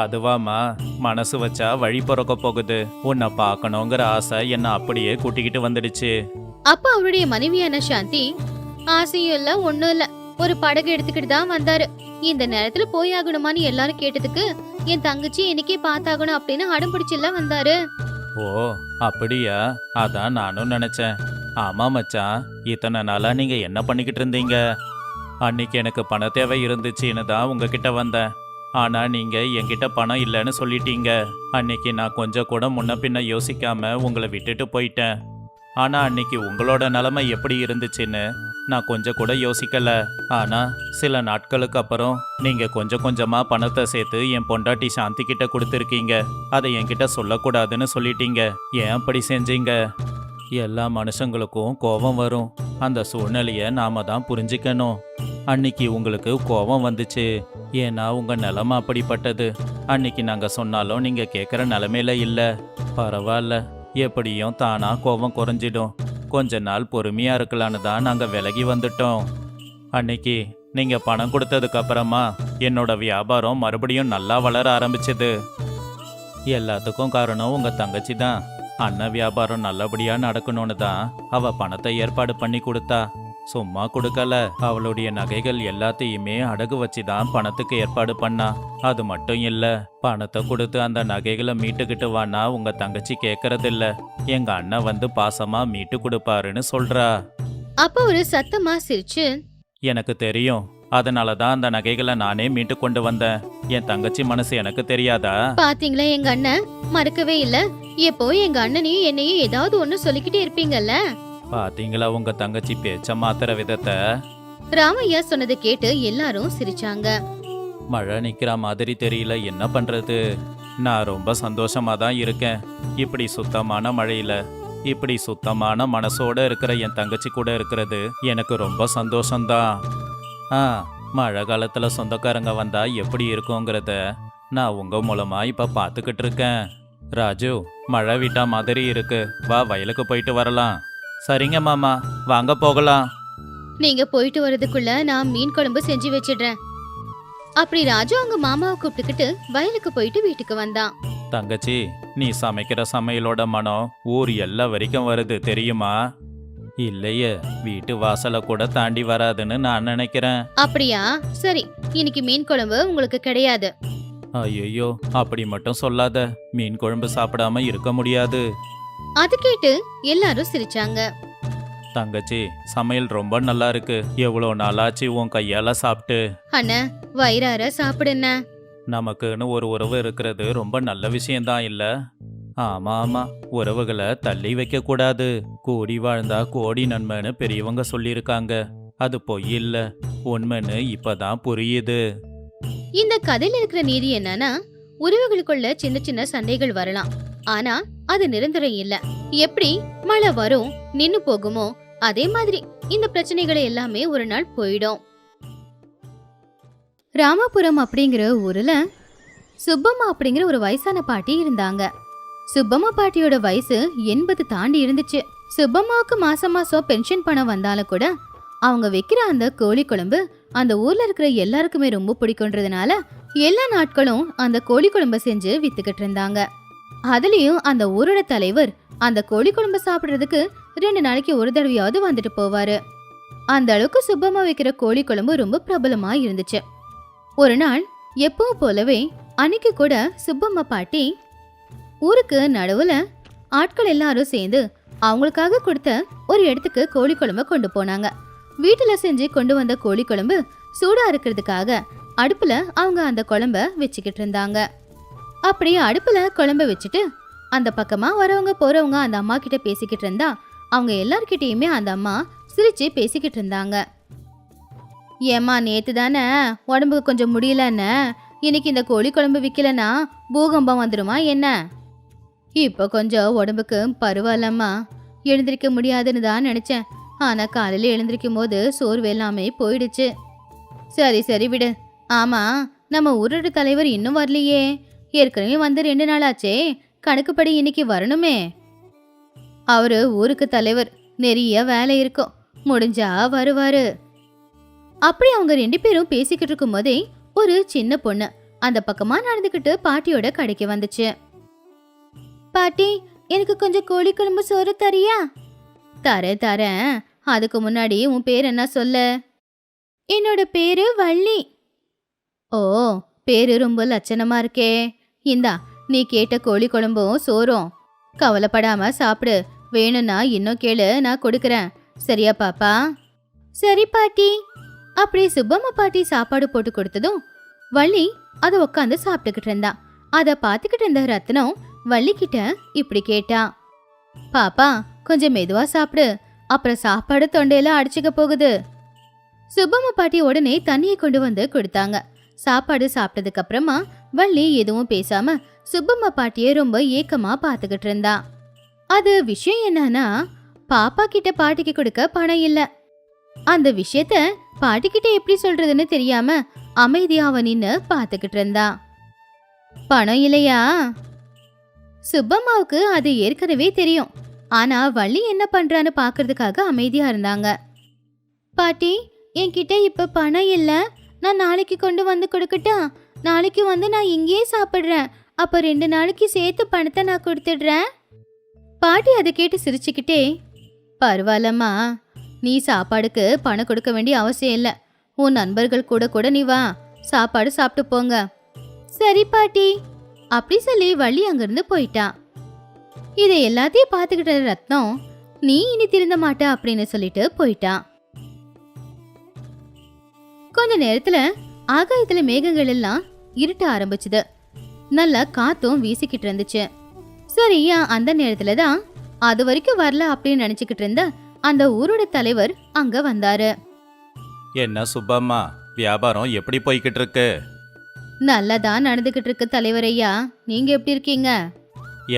அதுவாமா, மனசு வச்சா வழி பிறக்க போகுது. உன்னை பார்க்கணுங்கிற ஆசை என்ன அப்படியே கூட்டிக்கிட்டு வந்துடுச்சு. அப்ப அவருடைய மனைவியான சாந்தி, ஆசையும் இல்ல ஒண்ணும் இல்ல, ஒரு படகு எடுத்துக்கிட்டு தான் வந்தாரு. இந்த நேரத்துல போயாகணுமான்னு எல்லாரும் கேட்டதுக்கு என் தங்கச்சி இன்னைக்கே பார்த்தாகணும் அப்படின்னு அடம் பிடிச்சுல வந்தாரு. ஓ அப்படியா? அதான் நானும் நினைச்சேன். ஆமா மச்சான், இத்தனை நாளா நீங்க என்ன பண்ணிக்கிட்டு இருந்தீங்க? அன்னைக்கு எனக்கு பண தேவை இருந்துச்சுன்னு தான் உங்ககிட்ட வந்தேன். ஆனா நீங்க என்கிட்ட பணம் இல்லைன்னு சொல்லிட்டீங்க. அன்னைக்கு நான் கொஞ்சம் கூட முன்ன பின்ன யோசிக்காம உங்களை விட்டுட்டு போயிட்டேன். ஆனா அன்னைக்கு உங்களோட நிலைமை எப்படி இருந்துச்சுன்னு நான் கொஞ்சம் கூட யோசிக்கல. ஆனா சில நாட்களுக்கு அப்புறம் நீங்க கொஞ்சம் கொஞ்சமா பணத்தை சேர்த்து என் பொண்டாட்டி சாந்தி கிட்ட கொடுத்துருக்கீங்க. அதை என்கிட்ட சொல்லக்கூடாதுன்னு சொல்லிட்டீங்க. ஏன் அப்படி செஞ்சீங்க? எல்லா மனுஷங்களுக்கும் கோபம் வரும். அந்த சூழ்நிலைய நாம தான் புரிஞ்சுக்கணும். அன்னைக்கு உங்களுக்கு கோபம் வந்துச்சு, ஏன்னா உங்க நிலைமை அப்படிப்பட்டது. அன்னைக்கு நாங்க சொன்னாலும் நீங்க கேட்குற நிலைமையில இல்ல. பரவாயில்ல, எப்படியும் தானா கோபம் குறைஞ்சிடும். கொஞ்ச நாள் பொறுமையா இருக்கலான்னு தான் நாங்க விலகி வந்துட்டோம். அன்னைக்கு நீங்க பணம் கொடுத்ததுக்கு அப்புறமா என்னோட வியாபாரம் மறுபடியும் நல்லா வளர ஆரம்பிச்சது. எல்லாத்துக்கும் காரணம் உங்க தங்கச்சி தான். அண்ணன் வியாபாரம் நல்லபடியா நடக்கணும்னு தான் அவ பணத்தை ஏற்பாடு பண்ணி கொடுத்தா. சும்மா கொடுக்கல, அவளுடைய நகைகள் எல்லாத்தையுமே அடகு வச்சு தான் பணத்துக்கு ஏற்பாடு பண்ணா. அது மட்டும் இல்ல, பணத்தை கொடுத்து அந்த நகைகளை மீட்டுக்கிட்டு வானா உங்க தங்கச்சி கேட்கறதில்ல. எங்க அண்ணன் வந்து பாசமா மீட்டு கொடுப்பாருன்னு சொல்றா. அப்ப ஒரு சத்தமா சிரிச்சு, எனக்கு தெரியும், அதனாலதான் அந்த நகைகளை நானே மீட்டு கொண்டு வந்தேன். என் தங்கச்சி மனசு எனக்கு தெரியாதா? பாத்தீங்களா எங்க அண்ணன் மறக்கவே இல்ல. எப்போ எங்க அண்ணனையும் என்னையும் ஏதாவது ஒண்ணு சொல்லிக்கிட்டே இருப்பீங்கல்ல. பாத்தீங்களா உங்க தங்கச்சி பேச்ச மாத்துற விதத்தை? ராமையா சொன்னதை கேட்டு எல்லாரும் சிரிச்சாங்க. மழை நிக்கிற மாதிரி தெரியல, என்ன பண்றது? நான் ரொம்ப சந்தோஷமா தான் இருக்கேன். இப்படி சுத்தமான மழையில இப்படி சுத்தமான மனசோட இருக்கிற என் தங்கச்சி கூட இருக்கிறது எனக்கு ரொம்ப சந்தோஷம்தான். மழை காலத்துல சொந்தக்காரங்க வந்தா எப்படி இருக்குங்கிறத நான் உங்க மூலமா இப்ப பாத்துக்கிட்டு இருக்கேன். ராஜு, மழை விட்டா மாதிரி இருக்கு, வா வயலுக்கு போயிட்டு வரலாம். சரிங்க மாமா, வாங்க போகலாம். நீங்க போயிட்டு வர்றதுக்குள்ள நான் மீன் குழம்பு செஞ்சு வச்சிடுறேன். அப்படி ராஜு அவங்க மாமாவை கூப்பிட்டுக்கிட்டு வயலுக்கு போயிட்டு வீட்டுக்கு வந்தான். தங்கச்சி, நீ சமைக்கிற சமையலோட மனம் ஊர் எல்லா வரைக்கும் வருது தெரியுமா? இல்லையே, வீட்டு வாசலை கூட தாண்டி வராதுன்னு நான் நினைக்கிறேன். அப்படியா? சரி, இன்னைக்கு மீன் குழம்பு உங்களுக்கு கிடையாது. ஐயோ, அப்படி மட்டும் சொல்லாத. மீன் குழம்பு சாப்பிடாம இருக்க முடியாது. அது கேட்டு எல்லாரும் சிரிச்சாங்க. தங்கச்சி, சமையல் ரொம்ப நல்லா இருக்கு. எவ்வளோ நாளாச்சு உன் கையால சாப்பிட்டு. அண்ணா, வயிறார சாப்பிடுண்ண. நமக்குன்னு ஒரு உறவு இருக்கிறது ரொம்ப நல்ல விஷயம்தான் இல்ல? ஆமா ஆமா, உறவுகளை தள்ளி வைக்க கூடாது. கூடி வாழ்ந்தா கோடி நன்மைன்னு பெரியவங்க சொல்லியிருக்காங்க. அது பொய் இல்ல, உண்மைன்னு இப்பதான் புரியுது. இந்த கதையில இருக்கிற நீதி என்னன்னா, உறவுகளுக்குள்ள சின்ன சின்ன சண்டைகள் வரலாம், ஆனா அது நிரந்தரம் இல்ல. எப்படி மழை வரும் நின்னு போகுமோ அதே மாதிரி இந்த பிரச்சனைகளை எல்லாமே ஒரு நாள் போயிடும். ராமபுரம் அப்படிங்கிற ஊர்ல சுப்பம்மா அப்படிங்கிற ஒரு வயசான பாட்டி இருந்தாங்க. சுப்பம்மா பாட்டியோட வயசு 80 தாண்டி இருந்துச்சு. சுப்பம்மாவுக்கு மாசம் மாசம் பென்ஷன் பணம் வந்தாலும் கூட அவங்க வைக்கிற அந்த கோழி குழம்பு அந்த ஊர்ல இருக்கிற எல்லாருக்குமே ரொம்ப பிடிக்கும்ன்றதுனால எல்லா நாட்களும் அந்த கோழி குழம்ப செஞ்சு வித்துக்கிட்டு இருந்தாங்க. அதுலயும் அந்த ஊரோட தலைவர் அந்த கோழி குழம்ப சாப்பிடுறதுக்கு 2 நாளைக்கு ஒரு தடவையாவது வந்துட்டு போவாரு. அந்த அளவுக்கு சுப்பம்மா வைக்கிற கோழி குழம்பு ரொம்ப பிரபலமா இருந்துச்சு. ஒரு நாள் எப்பவும் போலவே அன்னைக்கு கூட சுப்பம்மா பாட்டி ஊருக்கு நடுவுல ஆட்கள் எல்லாரும் சேர்ந்து அவங்களுக்காக கொடுத்த ஒரு இடத்துக்கு கோழி குழம்ப கொண்டு போனாங்க. வீட்டுல செஞ்சு கொண்டு வந்த கோழி குழம்பு சூடா இருக்கிறதுக்காக அடுப்புல அவங்க அந்த குழம்ப வச்சுக்கிட்டு இருந்தாங்க. அப்படியே அடுப்புல குழம்ப வச்சுட்டு அந்த பக்கமா வரவங்க போறவங்க அந்த அம்மா கிட்ட பேசிக்கிட்டு இருந்தா அவங்க எல்லார்கிட்டயுமே அந்த அம்மா சிரிச்சு பேசிக்கிட்டு இருந்தாங்க. ஏம்மா, நேத்து தானே உடம்புக்கு கொஞ்சம் முடியலன்னு, இன்னைக்கு இந்த கோழி குழம்பு விற்கலன்னா பூகம்பம் வந்துருமா என்ன? இப்போ கொஞ்சம் உடம்புக்கு பரவாயில்லம்மா, எழுந்திருக்க முடியாதுன்னு தான் நினைச்சேன். ஆனா காலையில எழுந்திருக்கும் போது சோர்வு எல்லாமே போயிடுச்சு. சரி சரி விடு. ஆமா, நம்ம ஊரோட தலைவர் இன்னும் வரலையே. ஏற்கனவே வந்து 2 நாள் ஆச்சே, கணக்குப்படி இன்னைக்கு வரணுமே. அவரு ஊருக்கு தலைவர், நிறைய வேலை இருக்கும், முடிஞ்சா வருவாரு. அப்படி அவங்க 2 பேரும் பேசிக்கிட்டு இருக்கும் போதே ஒரு சின்ன பொண்ணு அந்த பக்கமா நடந்துக்கிட்டு பாட்டியோட கடைக்கு வந்துச்சு. பாட்டி, எனக்கு கொஞ்சம் கோழி குழம்பு சோறு தரியா? தரேன். அதுக்கு முன்னாடி உன் பேர் என்ன சொல்ல? என்னோட பேரு வள்ளி. ஓ, பேரு ரொம்ப லட்சணமா இருக்கே. இந்தா, நீ கேட்ட கோழி குழம்பும் சோறும். கவலைப்படாம சாப்பிடு, வேணும்னா இன்னும் கேளு, நான் கொடுக்கறேன். சரியா பாப்பா? சரி பாட்டி. அப்படி சுப்பம்மா பாட்டி சாப்பாடு போட்டு கொடுத்ததும் வள்ளி அதை உட்காந்து சாப்பிட்டுக்கிட்டு இருந்தா. அதை பார்த்துக்கிட்டு இருந்த ரத்னம் வள்ளி கிட்ட இப்படி கேட்டா, பாப்பா கொஞ்சம் மெதுவா சாப்பிடு, அப்புறம் சாப்பாடு தொண்டையில அடிச்சுக்க போகுது. சுப்பம்மா பாட்டி உடனே தண்ணியை கொண்டு வந்து கொடுத்தாங்க. சாப்பாடு சாப்பிட்டதுக்கு அப்புறமா வள்ளி எதுவும் பேசாம சுப்பம்மா பாட்டியை ரொம்ப ஏக்கமா பார்த்துக்கிட்டு இருந்தா. அது விஷயம் என்னன்னா, பாப்பா கிட்ட பாட்டிக்கு கொடுக்க பணம் இல்ல. அந்த விஷயத்த பாட்டிக்கிட்ட எப்படி சொல்றதுன்னு தெரியாம அமைதியா அவ நின்னு பார்த்துக்கிட்டு இருந்தா. பணம் இல்லையா? சுப்பம்மாவுக்கு அது ஏற்கனவே தெரியும். ஆனா வள்ளி என்ன பண்றான்னு பாக்குறதுக்காக அமைதியா இருந்தாங்க. பாட்டி, என்கிட்ட இப்ப பணம் இல்ல, நான் நாளைக்கு கொண்டு வந்து கொடுக்கட்டா? நாளைக்கு வந்து நான் இங்கேயே சாப்பிடுறேன், அப்ப 2 நாளைக்கு சேர்த்து பணத்தை நான் கொடுத்துடுறேன். பாட்டி அதை கேட்டு சிரிச்சுக்கிட்டே, பரவாயில்லம்மா, நீ சாப்பாடுக்கு பணம் கொடுக்க வேண்டிய அவசியம் இல்லை. உன் நண்பர்கள் கூட நீ வா, சாப்பாடு சாப்பிட்டு போங்க. சரி பாட்டி. அப்படி சொல்லி வள்ளி அங்கிருந்து போயிட்டான். இதை எல்லாத்தையும் பார்த்துக்கிட்ட ரத்னம், நீ இனி திருந்த மாட்ட அப்படின்னு சொல்லிட்டு போயிட்டான். கொஞ்ச நேரத்துல ஆகாயத்துல மேகங்கள் எல்லாம் இருட்ட ஆரம்பிச்சுது. நல்ல காத்தும் வீசிக்கிட்டு இருந்துச்சு. சரியா அந்த நேரத்துலதான் அது வரைக்கும் வரல அப்படின்னு நினைச்சுக்கிட்டு இருந்த அந்த ஊரோட தலைவர் அங்க வந்தாரு. என்ன சுப்பம்மா, வியாபாரம் எப்படி போய்கிட்டு இருக்கு? நல்லதான் நடந்துகிட்டு இருக்கு தலைவர் ஐயா, நீங்க எப்படி இருக்கீங்க?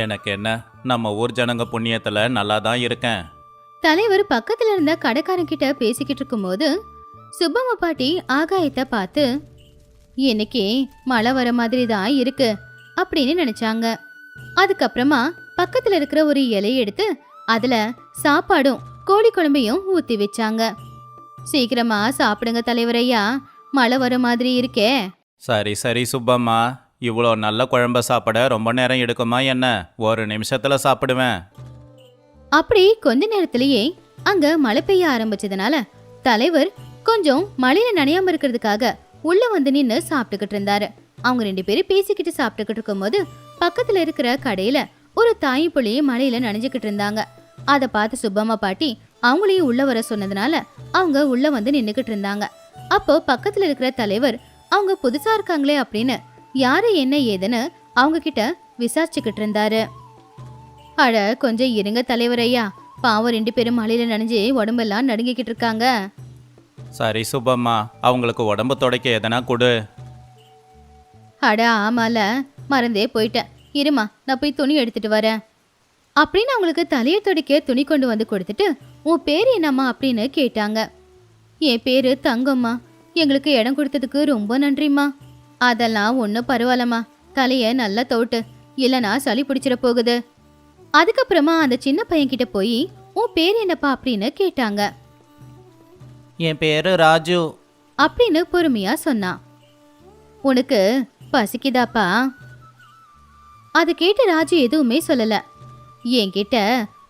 எனக்கு என்ன, நம்ம ஊர் ஜனங்க புண்ணியத்துல நல்லா தான் இருக்கேன். தலைவர் பக்கத்துல இருந்த கடைக்காரன் கிட்ட பேசிக்கிட்டு இருக்கும்போது சுப்பம்மா பாட்டி ஆகாயத்தை பார்த்து, இன்னைக்கு மழை வர மாதிரி தான் இருக்கு அப்படின்னு நினைச்சாங்க. அதுக்கப்புறமா பக்கத்துல இருக்கிற ஒரு இலையை எடுத்து அதுல சாப்பாடும் கோழி குழம்பையும் ஊத்தி வச்சாங்க. சீக்கிரமா சாப்பிடுங்க தலைவரையா, மழை வர மாதிரி இருக்கே. சரி சுப்பம்மா, இவ்வளோ நல்ல குழம்ப சாப்பிட ரொம்ப நேரம் எடுக்குமா என்ன? 1 நிமிஷத்துல சாப்பிடுவேன். அப்படி கொஞ்ச நேரத்திலேயே அங்க மழை பெய்ய ஆரம்பிச்சதுனால தலைவர் கொஞ்சம் மழையில நனையாம இருக்கிறதுக்காக உள்ள வந்து நின்னு சாப்பிட்டுக்கிட்டு இருந்தாரு. அவங்க 2 பேரும் பேசிக்கிட்டு சாப்பிட்டுக்கிட்டு இருக்கும்போது பக்கத்துல இருக்கிற கடையில ஒரு தாய் புள்ளி மழையில நனைஞ்சுக்கிட்டு இருந்தாங்க. அதை பார்த்து சுப்பம்மா பாட்டி அவங்களையும் உள்ள வர சொன்னதுனால அவங்க உள்ள வந்து நின்னுக்கிட்டு இருந்தாங்க. அப்போ பக்கத்துல இருக்கிற தலைவர் அவங்க புதுசா இருக்காங்களே அப்படின்னு யாரு என்ன ஏதுன்னு அவங்க கிட்ட விசாரிச்சுக்கிட்டு இருந்தாரு. அட கொஞ்சம் இருங்க தலைவரையா, பாவம் 2 பேரும் மழையில நனைஞ்சு உடம்பெல்லாம் நடுங்கிக்கிட்டு இருக்காங்க. சரி சுப்பம்மா, அவங்களுக்கு உடம்பு துடைக்க எதனா கொடு. அட ஆமால, மறந்தே போயிட்டேன், இருமா நான் போய் துணி எடுத்துட்டு வரேன் அப்படின்னு அவங்களுக்கு தலையை துடைக்க துணி கொண்டு வந்து கொடுத்துட்டு, உன் பேர் என்னம்மா அப்படின்னு கேட்டாங்க. என் பேரு தங்கம்மா, எங்களுக்கு இடம் கொடுத்ததுக்கு ரொம்ப நன்றிம்மா. அதெல்லாம் ஒன்றும் பரவாயில்லம்மா, தலையை நல்லா தோட்டு, இல்லைனா சளி பிடிச்சிட போகுது. அதுக்கப்புறமா அந்த சின்ன பையன் கிட்ட போய் உன் பேர் என்னப்பா அப்படின்னு கேட்டாங்க. என் பேரு ராஜு அப்படின்னு பொறுமையா சொன்னான். உனக்கு பசிக்குதாப்பா? அது கேட்டு ராஜு எதுவுமே சொல்லல. என்கிட்ட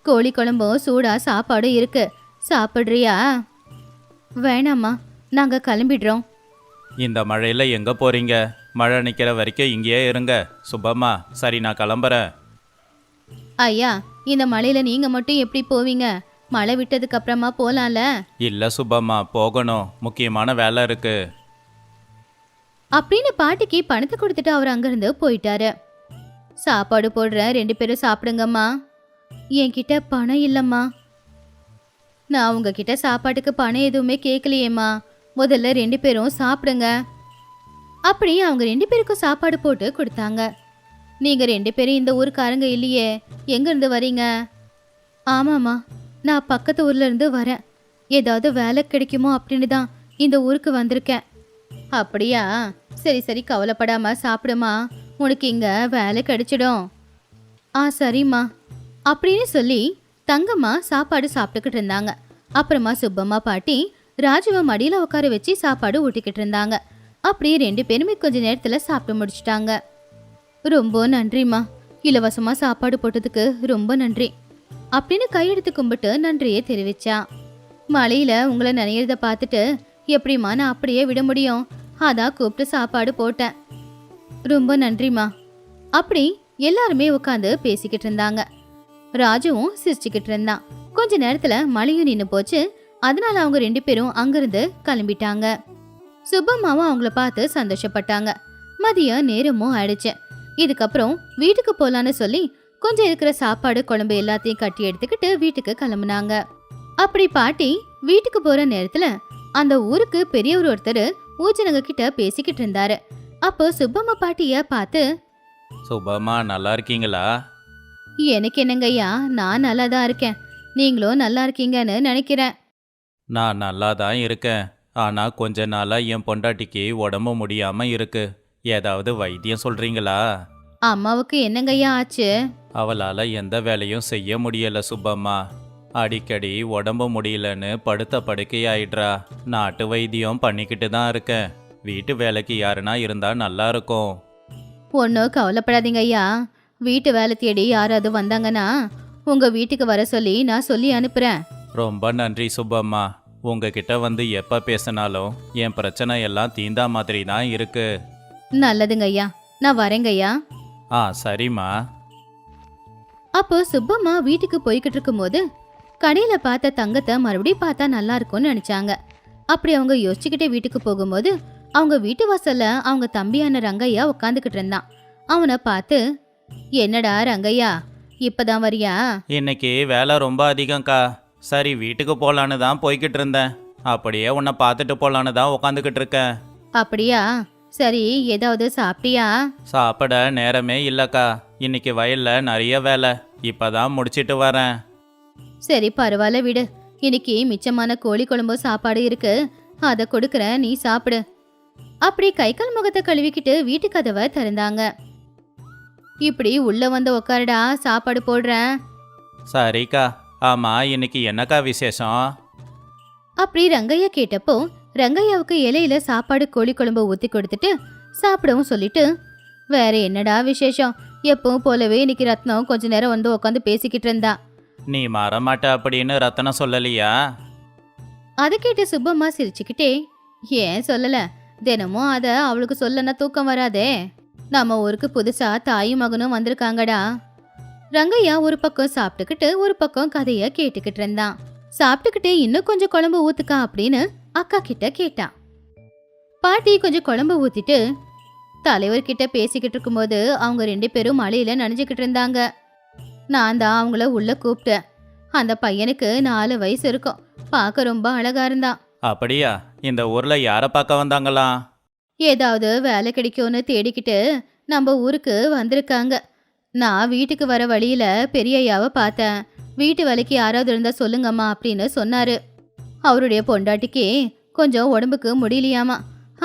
கோழி குழம்பும் சூடா சாப்பாடும் இருக்கு, சாப்பிட்றியா? வேணாம்மா, நாங்க கிளம்பிடுறோம். இந்த மழையில எங்க போறீங்க? மழை நிக்கிற வரைக்கும் இங்கேயே இருங்க. சுபம்மா, சரி நான் கிளம்புறேன். ஐயா, இந்த மழையில நீங்க மட்டும் எப்படி போவீங்க? மழை விட்டதுக்கு அப்புறமா போலாம்ல? இல்ல சுபம்மா, போகணும், முக்கியமான வேலை இருக்கு. அப்படின்னு பாட்டிக்கு பணத்தை கொடுத்துட்டு அவர் அங்கிருந்து போயிட்டாரு. சாப்பாடு போடுறேன், 2 பேரும் சாப்பிடுங்கம்மா. என்கிட்ட பணம் இல்லம்மா. நான் உங்ககிட்ட சாப்பாட்டுக்கு பணம் எதுவுமே கேட்கலையேம்மா. முதல்ல 2 பேரும் சாப்பிடுங்க. அப்படி அவங்க 2 பேருக்கும் சாப்பாடு போட்டு கொடுத்தாங்க. நீங்க 2 பேரும் இந்த ஊருக்காரங்க இல்லையே, எங்க இருந்து வரீங்க? ஆமாம்மா, நான் பக்கத்து ஊர்ல இருந்து வரேன். ஏதாவது வேலை கிடைக்குமோ அப்படின்னு தான் இந்த ஊருக்கு வந்திருக்கேன். அப்படியா? சரி சரி, கவலைப்படாம சாப்பிடுமா, உனக்கு இங்க வேலை கிடைச்சிடும். சரிம்மா அப்படின்னு சொல்லி தங்கம்மா சாப்பாடு சாப்பிட்டுக்கிட்டு இருந்தாங்க. அப்புறமா சுப்பம்மா பாட்டி ராஜுவை மடியில உட்கார வச்சு சாப்பாடு ஊட்டிக்கிட்டு இருந்தாங்க. அப்படியே 2 பேருமே கொஞ்ச நேரத்துல சாப்பிட்டு முடிச்சிட்டாங்க. ரொம்ப நன்றிம்மா, இலவசமா சாப்பாடு போட்டதுக்கு ரொம்ப நன்றி அப்படின்னு கையெடுத்து கும்பிட்டு நன்றியை தெரிவிச்சா. மழையில உங்களை நனையிறத பார்த்துட்டு எப்படிம்மா நான் அப்படியே விட முடியும்? அதான் கூப்பிட்டு சாப்பாடு போட்டேன். ரொம்ப நன்றிம்மா. அப்படி எல்லாருமே உட்காந்து பேசிக்கிட்டு இருந்தாங்க. ராஜுவும் சிரிச்சுக்கிட்டு இருந்தான். கொஞ்ச நேரத்துல மழையும் நின்று போச்சு. அதனால அவங்க 2 பேரும் அங்கிருந்து கிளம்பிட்டாங்க. சுப்பம்மாவும் அவங்கள பார்த்து சந்தோஷப்பட்டாங்க. மதியம் நேரமும் ஆயிடுச்சு. இதுக்கப்புறம் வீட்டுக்கு போலான்னு சொல்லி கொஞ்சம் இருக்கிற சாப்பாடு குழம்பு எல்லாத்தையும் கட்டி எடுத்துக்கிட்டு வீட்டுக்கு கிளம்புனாங்க. அப்படி பாட்டி வீட்டுக்கு போற நேரத்துல அந்த ஊருக்கு பெரியவர் ஒருத்தர் ஊஜனங்க கிட்ட பேசிக்கிட்டு இருந்தாரு. அப்போ சுப்பம்மா பாட்டிய பார்த்து, சுபம்மா, நல்லா இருக்கீங்களா? எனக்கு என்னங்கய்யா, நான் நல்லா தான் இருக்கேன். நீங்களும் நல்லா இருக்கீங்கன்னு நினைக்கிறேன். நான் நல்லா தான் இருக்கேன். ஆனா கொஞ்ச நாளா என் பொண்டாட்டிக்கு உடம்பு முடியாம இருக்கு. ஏதாவது வைத்தியம் சொல்றீங்களா? அம்மாவுக்கு என்னங்கய்யா ஆச்சு? அவளால எந்த வேலையும் செய்ய முடியல சுப்பம்மா. அடிக்கடி உடம்பு முடியலன்னு படுத்த படுக்கையாயிடுறா. நாட்டு வைத்தியம் பண்ணிக்கிட்டு தான் இருக்கேன். வீட்டு வேலைக்கு யாருன்னா இருந்தா நல்லா இருக்கும். ஒன்றும் கவலைப்படாதீங்க ஐயா. வீட்டு வேலை தேடி யாராவது வந்தாங்கன்னா உங்க வீட்டுக்கு வர சொல்லி நான் சொல்லி அனுப்புறேன். ரொம்ப நன்றி சுப்பம்மா. உங்ககிட்ட வந்து எப்ப பேசினாலும் என் பிரச்சனை எல்லாம் தீந்தா மாதிரி தான் இருக்கு. நல்லதுங்க ஐயா, நான் வரேங்க ஐயா. சரிம்மா. அப்போ சுப்பம்மா வீட்டுக்கு போய்கிட்டு இருக்கும்போது கடையில பார்த்த தங்கத்தை மறுபடியும் பார்த்தா நல்லா இருக்கும்னு நினைச்சாங்க. அப்படி அவங்க யோசிச்சுக்கிட்டே வீட்டுக்கு போகும்போது அவங்க வீட்டு வாசல்ல அவங்க தம்பியான ரங்கையா உட்காந்துக்கிட்டு இருந்தான். அவனை பார்த்து, என்னடா ரங்கையா, இப்பதான் வரியா? இன்னைக்கு வேலை ரொம்ப அதிகம்க்கா. சரி வீட்டுக்கு போலான்னு தான் போய்கிட்டு இருந்தேன். அப்படியே உன்னை பார்த்துட்டு போலான்னு தான் உட்காந்துக்கிட்டு இருக்கேன். அப்படியா? சரி, ஏதாவது சாப்பிட்டியா? சாப்பிட நேரமே இல்லக்கா. இன்னைக்கு வயல்ல நிறைய வேலை, இப்பதான் முடிச்சிட்டு வரேன். சரி பரவாயில்ல விடு. இன்னைக்கு மிச்சமான கோழி குழம்பு சாப்பாடு இருக்கு, அதை கொடுக்கறேன், நீ சாப்பிடு. அப்படி கை கால் முகத்தை கழுவிக்கிட்டு வீட்டு கதவை திறந்தாங்க. இப்படி உள்ள வந்து உக்காருடா, சாப்பாடு போடுறேன். சரிக்கா. ஆமா, இன்னைக்கு என்னக்கா விசேஷம்? அப்படி ரங்கையா கேட்டப்போ ரங்கையாவுக்கு இலையில சாப்பாடு கோழி குழம்பு ஊத்தி கொடுத்துட்டு சாப்பிடவும் சொல்லிட்டு, வேற என்னடா விசேஷம், எப்பவும் போலவே இன்னைக்கு ரத்னம் கொஞ்ச நேரம் வந்து உட்காந்து பேசிக்கிட்டு இருந்தா. நீ மாறமாட்ட அப்படின்னு ரத்தனம் சொல்லலையா? அதை கேட்டு சுப்பம்மா சிரிச்சுக்கிட்டே, ஏன் சொல்லல, தினமும் அத அவளுக்கு சொல்லனா தூக்கம் வராதே. நம்ம ஊருக்கு புதுசா தாயும் மகனும் வந்திருக்காங்கடா. ரங்கையா ஒரு பக்கம் சாப்பிட்டுக்கிட்டு ஒரு பக்கம் கதைய கேட்டுக்கிட்டு இருந்தான். சாப்பிட்டுக்கிட்டே இன்னும் கொஞ்சம் குழம்பு ஊத்துக்கா அப்படின்னு அக்கா கிட்ட கேட்டான். பாட்டி கொஞ்சம் குழம்பு ஊத்திட்டு தலைவர்கிட்ட பேசிக்கிட்டு இருக்கும்போது அவங்க 2 பேரும் மழையில நனைஞ்சுக்கிட்டு இருந்தாங்க. நான் தான் அவங்கள உள்ள கூப்பிட்டேன். அந்த பையனுக்கு 4 வயசு இருக்கும், பார்க்க ரொம்ப அழகா இருந்தான். அப்படியா? இந்த ஊர்ல யாரை பார்க்க வந்தாங்களா? ஏதாவது வேலை கிடைக்கும்னு தேடிக்கிட்டு நம்ம ஊருக்கு வந்திருக்காங்க. நான் வீட்டுக்கு வர வழியில பெரியய்யாவை பார்த்தேன். வீட்டு வேலைக்கு யாராவது இருந்தா சொல்லுங்கம்மா அப்படின்னு சொன்னாரு. அவருடைய பொண்டாட்டிக்கு கொஞ்சம் உடம்புக்கு முடியலையாமா.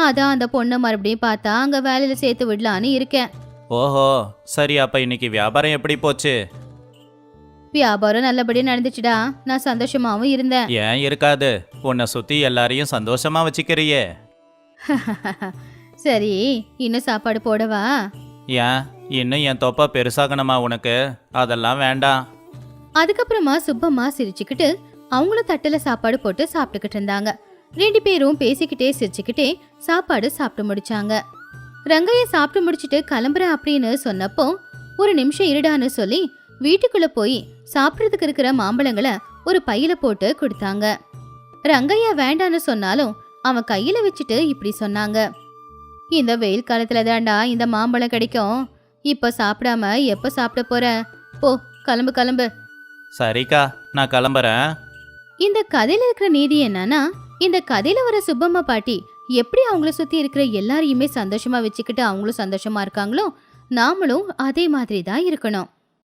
அதான் அந்த பொண்ணை மறுபடியும் பார்த்தா அங்க வேலையில சேர்த்து விடலான்னு இருக்கேன். ஓஹோ, சரி. அப்ப இன்னைக்கு வியாபாரம் எப்படி போச்சு? வியாபாரம் நல்லபடியா நடந்துச்சுடா. நான் சந்தோஷமாவும் இருந்தேன். ஏன் இருக்காது, உன்னை சுத்தி எல்லாரையும் சந்தோஷமா வச்சுக்கிறியே. சரி, இன்னும் சாப்பாடு போடவா? ஏன் இன்னும் என் தொப்பை பெருசாகணுமா உனக்கு? அதெல்லாம் வேண்டாம். அதுக்கப்புறமா சுப்பம்மா சிரிச்சுக்கிட்டு அவங்களும் தட்டுல சாப்பாடு போட்டு சாப்பிட்டுக்கிட்டு இருந்தாங்க. 2 பேரும் பேசிக்கிட்டே சிரிச்சுக்கிட்டே சாப்பாடு சாப்பிட்டு முடிச்சாங்க. ரங்கைய சாப்பிட்டு முடிச்சிட்டு கிளம்புறேன் அப்படின்னு சொன்னப்போ, ஒரு நிமிஷம் இருடான்னு சொல்லி வீட்டுக்குள்ள போய் சாப்பிட்றதுக்கு இருக்கிற மாம்பழங்களை ஒரு பையில போட்டு கொடுத்தாங்க. ரங்கையா வேண்டான்னு சொன்னாலும் அவன் கையில வச்சுட்டு இப்படி சொன்னாங்க. இந்த வெயில் காலத்துல தாண்டா இந்த மாம்பழம் கிடைக்கும். இப்ப சாப்பிடாம எப்ப சாப்பிட போற? போ, கிளம்பு கிளம்பு. சரிக்கா, நான் கிளம்புறேன். இந்த கதையில இருக்கிற நீதி என்னன்னா, இந்த கதையில வர சுப்பம்மா பாட்டி எப்படி அவங்கள சுத்தி இருக்கிற எல்லாரையுமே சந்தோஷமா வச்சுக்கிட்டு அவங்களும் சந்தோஷமா இருக்காங்களோ, நாமளும் அதே மாதிரி தான் இருக்கணும்.